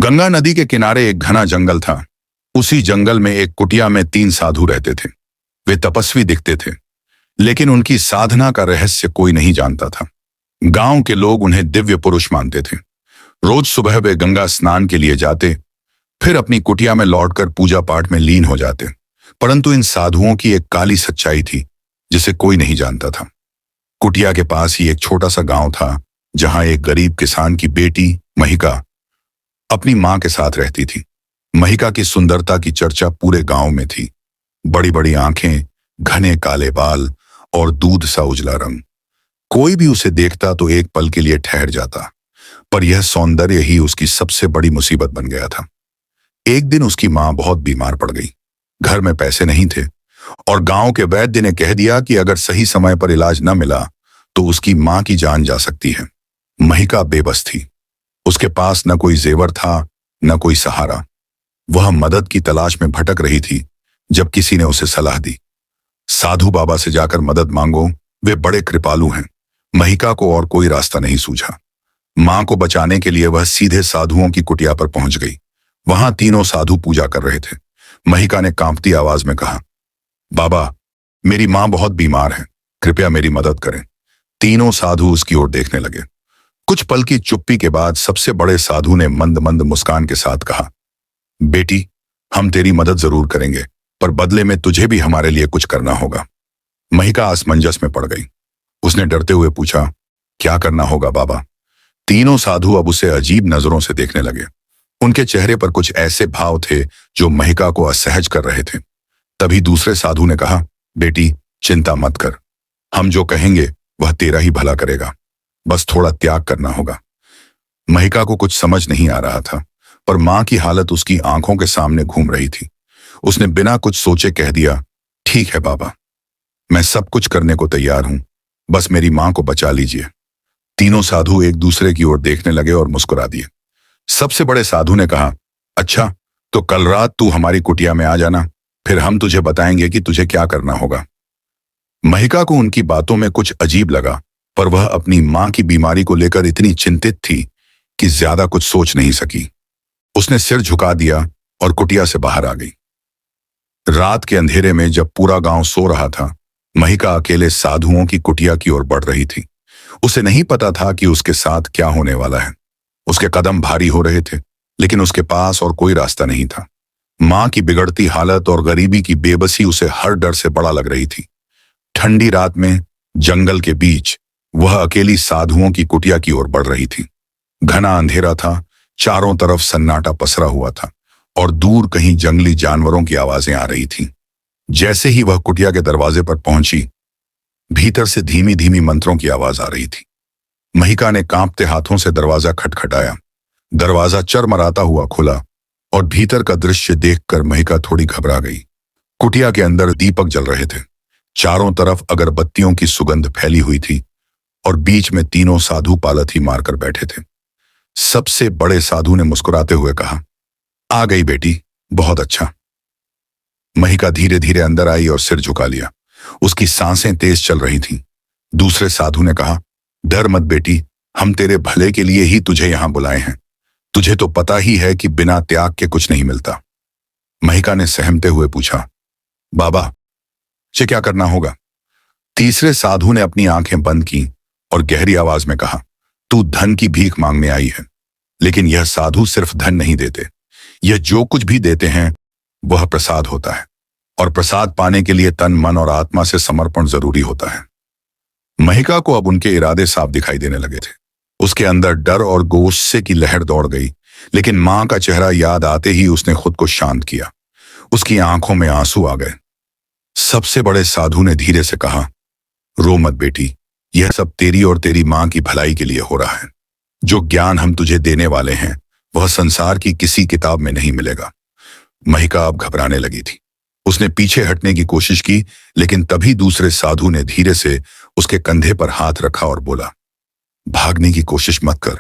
गंगा नदी के किनारे एक घना जंगल था। उसी जंगल में एक कुटिया में 3 साधु रहते थे। वे तपस्वी दिखते थे, लेकिन उनकी साधना का रहस्य कोई नहीं जानता था। गांव के लोग उन्हें दिव्य पुरुष मानते थे। रोज सुबह वे गंगा स्नान के लिए जाते, फिर अपनी कुटिया में लौटकर पूजा पाठ में लीन हो जाते। परंतु इन साधुओं की एक काली सच्चाई थी जिसे कोई नहीं जानता था। कुटिया के पास ही एक छोटा सा गांव था, जहां एक गरीब किसान की बेटी महिका अपनी मां के साथ रहती थी। महिका की सुंदरता की चर्चा पूरे गांव में थी। बड़ी बड़ी आंखें, घने काले बाल और दूध सा उजला रंग। कोई भी उसे देखता तो एक पल के लिए ठहर जाता, पर यह सौंदर्य ही उसकी सबसे बड़ी मुसीबत बन गया था। एक दिन उसकी मां बहुत बीमार पड़ गई। घर में पैसे नहीं थे और गांव के वैद्य ने कह दिया कि अगर सही समय पर इलाज न मिला तो उसकी मां की जान जा सकती है। महिका बेबस थी। उसके पास न कोई जेवर था, न कोई सहारा। वह मदद की तलाश में भटक रही थी जब किसी ने उसे सलाह दी, साधु बाबा से जाकर मदद मांगो, वे बड़े कृपालु हैं। महिका को और कोई रास्ता नहीं सूझा। मां को बचाने के लिए वह सीधे साधुओं की कुटिया पर पहुंच गई। वहां तीनों साधु पूजा कर रहे थे। महिका ने कांपती आवाज में कहा, बाबा, मेरी मां बहुत बीमार है, कृपया मेरी मदद करें। तीनों साधु उसकी ओर देखने लगे। कुछ पल की चुप्पी के बाद सबसे बड़े साधु ने मंद मंद मुस्कान के साथ कहा, बेटी, हम तेरी मदद जरूर करेंगे, पर बदले में तुझे भी हमारे लिए कुछ करना होगा। महिका असमंजस में पड़ गई। उसने डरते हुए पूछा, क्या करना होगा बाबा? तीनों साधु अब उसे अजीब नजरों से देखने लगे। उनके चेहरे पर कुछ ऐसे भाव थे जो महिका को असहज कर रहे थे। तभी दूसरे साधु ने कहा, बेटी, चिंता मत कर, हम जो कहेंगे वह तेरा ही भला करेगा, बस थोड़ा त्याग करना होगा। महिका को कुछ समझ नहीं आ रहा था, पर मां की हालत उसकी आंखों के सामने घूम रही थी। उसने बिना कुछ सोचे कह दिया, ठीक है बाबा, मैं सब कुछ करने को तैयार हूं, बस मेरी मां को बचा लीजिए। तीनों साधु एक दूसरे की ओर देखने लगे और मुस्कुरा दिए। सबसे बड़े साधु ने कहा, अच्छा, तो कल रात तू हमारी कुटिया में आ जाना, फिर हम तुझे बताएंगे कि तुझे क्या करना होगा। महिका को उनकी बातों में कुछ अजीब लगा, पर वह अपनी मां की बीमारी को लेकर इतनी चिंतित थी कि ज्यादा कुछ सोच नहीं सकी। उसने सिर झुका दिया और कुटिया से बाहर आ गई। रात के अंधेरे में जब पूरा गांव सो रहा था, महिका अकेले साधुओं की कुटिया की ओर बढ़ रही थी। उसे नहीं पता था कि उसके साथ क्या होने वाला है। उसके कदम भारी हो रहे थे, लेकिन उसके पास और कोई रास्ता नहीं था। मां की बिगड़ती हालत और गरीबी की बेबसी उसे हर डर से बड़ा लग रही थी। ठंडी रात में जंगल के बीच वह अकेली साधुओं की कुटिया की ओर बढ़ रही थी। घना अंधेरा था, चारों तरफ सन्नाटा पसरा हुआ था और दूर कहीं जंगली जानवरों की आवाजें आ रही थीं। जैसे ही वह कुटिया के दरवाजे पर पहुंची, भीतर से धीमी धीमी मंत्रों की आवाज आ रही थी। महिका ने कांपते हाथों से दरवाजा खटखटाया। दरवाजा चरमराता हुआ खुला और भीतर का दृश्य देखकर महिका थोड़ी घबरा गई। कुटिया के अंदर दीपक जल रहे थे। चारों तरफ अगरबत्तियों की सुगंध फैली हुई थी और बीच में तीनों साधु पालथी मारकर बैठे थे। सबसे बड़े साधु ने मुस्कुराते हुए कहा, आ गई बेटी, बहुत अच्छा। महिका धीरे धीरे अंदर आई और सिर झुका लिया। उसकी सांसें तेज चल रही थीं। दूसरे साधु ने कहा, डर मत बेटी, हम तेरे भले के लिए ही तुझे यहां बुलाए हैं। तुझे तो पता ही है कि बिना त्याग के कुछ नहीं मिलता। महिका ने सहमते हुए पूछा, बाबा, मुझे क्या करना होगा? तीसरे साधु ने अपनी आंखें बंद की और गहरी आवाज में कहा, तू धन की भीख मांगने आई है, लेकिन यह साधु सिर्फ धन नहीं देते। यह जो कुछ भी देते हैं वह प्रसाद होता है, और प्रसाद पाने के लिए तन, मन और आत्मा से समर्पण जरूरी होता है। महिका को अब उनके इरादे साफ दिखाई देने लगे थे। उसके अंदर डर और गुस्से की लहर दौड़ गई, लेकिन मां का चेहरा याद आते ही उसने खुद को शांत किया। उसकी आंखों में आंसू आ गए। सबसे बड़े साधु ने धीरे से कहा, रो मत बेटी, यह सब तेरी और तेरी मां की भलाई के लिए हो रहा है। जो ज्ञान हम तुझे देने वाले हैं वह संसार की किसी किताब में नहीं मिलेगा। महिका अब घबराने लगी थी। उसने पीछे हटने की कोशिश की, लेकिन तभी दूसरे साधु ने धीरे से उसके कंधे पर हाथ रखा और बोला, भागने की कोशिश मत कर,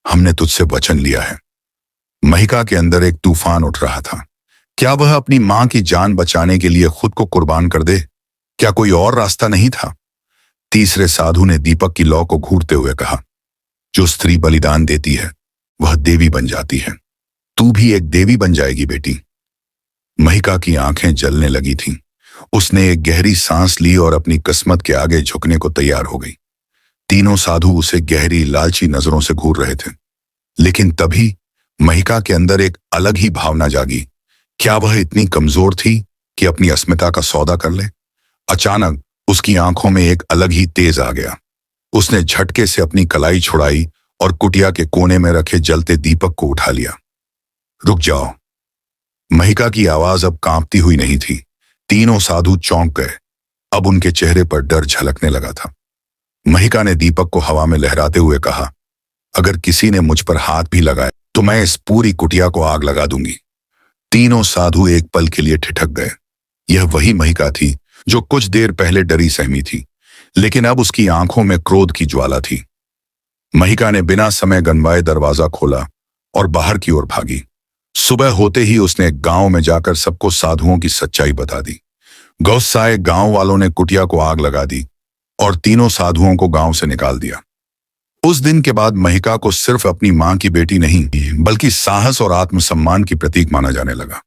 हमने तुझसे वचन लिया है। महिका के अंदर एक तूफान उठ रहा था। क्या वह अपनी मां की जान बचाने के लिए खुद को कुर्बान कर दे? क्या कोई और रास्ता नहीं था? तीसरे साधु ने दीपक की लौ को घूरते हुए कहा, जो स्त्री बलिदान देती है वह देवी बन जाती है। तू भी एक देवी बन जाएगी बेटी। महिका की आंखें जलने लगी थीं। उसने एक गहरी सांस ली और अपनी किस्मत के आगे झुकने को तैयार हो गई। तीनों साधु उसे गहरी लालची नजरों से घूर रहे थे। लेकिन तभी महिका के अंदर एक अलग ही भावना जागी। क्या वह इतनी कमजोर थी कि अपनी अस्मिता का सौदा कर ले? अचानक उसकी आंखों में एक अलग ही तेज आ गया। उसने झटके से अपनी कलाई छुड़ाई और कुटिया के कोने में रखे जलते दीपक को उठा लिया। रुक जाओ। महिका की आवाज अब कांपती हुई नहीं थी। तीनों साधु चौंक गए। अब उनके चेहरे पर डर झलकने लगा था। महिका ने दीपक को हवा में लहराते हुए कहा, अगर किसी ने मुझ पर हाथ भी लगाया तो मैं इस पूरी कुटिया को आग लगा दूंगी। तीनों साधु एक पल के लिए ठिठक गए। यह वही महिका थी जो कुछ देर पहले डरी सहमी थी, लेकिन अब उसकी आंखों में क्रोध की ज्वाला थी। महिका ने बिना समय गंवाए दरवाजा खोला और बाहर की ओर भागी। सुबह होते ही उसने गांव में जाकर सबको साधुओं की सच्चाई बता दी। गुस्साए गांव वालों ने कुटिया को आग लगा दी और तीनों साधुओं को गांव से निकाल दिया। उस दिन के बाद महिका को सिर्फ अपनी मां की बेटी नहीं, बल्कि साहस और आत्मसम्मान की प्रतीक माना जाने लगा।